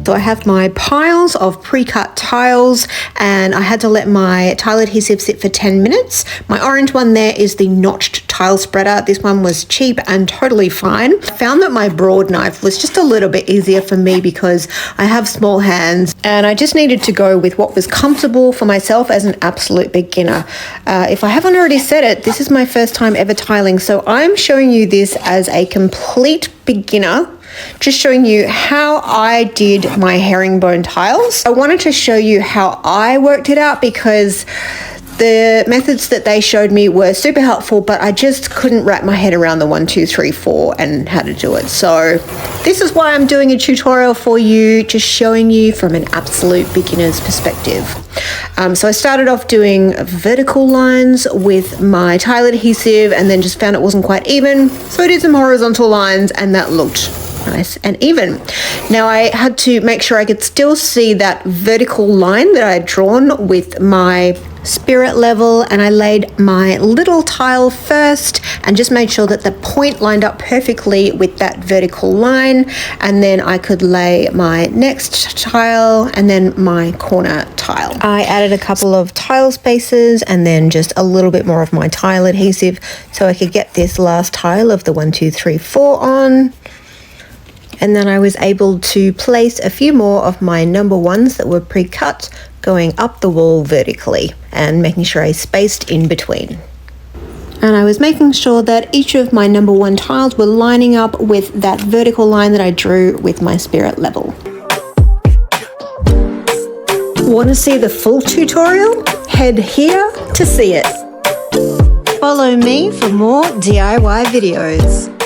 So I have my piles of pre-cut tiles, and I had to let my tile adhesive sit for 10 minutes. My orange one there is the notched tile spreader. This one was cheap and totally fine. I found that my broad knife was just a little bit easier for me because I have small hands, and I just needed to go with what was comfortable for myself as an absolute beginner. If I haven't already said it, this is my first time ever tiling, so I'm showing you this as a complete beginner, just showing you how I did my herringbone tiles. I wanted to show you how I worked it out because the methods that they showed me were super helpful, but I just couldn't wrap my head around the 1, 2, 3, 4 and how to do it. So this is why I'm doing a tutorial for you, just showing you from an absolute beginner's perspective. So I started off doing vertical lines with my tile adhesive and then just found it wasn't quite even. So I did some horizontal lines and that looked nice and even. Now I had to make sure I could still see that vertical line that I had drawn with my spirit level, and I laid my little tile first and just made sure that the point lined up perfectly with that vertical line, and then I could lay my next tile and then my corner tile. I added a couple of tile spaces and then just a little bit more of my tile adhesive so I could get this last tile of the 1, 2, 3, 4 on. And then I was able to place a few more of my number ones that were pre-cut going up the wall vertically and making sure I spaced in between. And I was making sure that each of my number 1 tiles were lining up with that vertical line that I drew with my spirit level. Want to see the full tutorial? Head here to see it. Follow me for more DIY videos.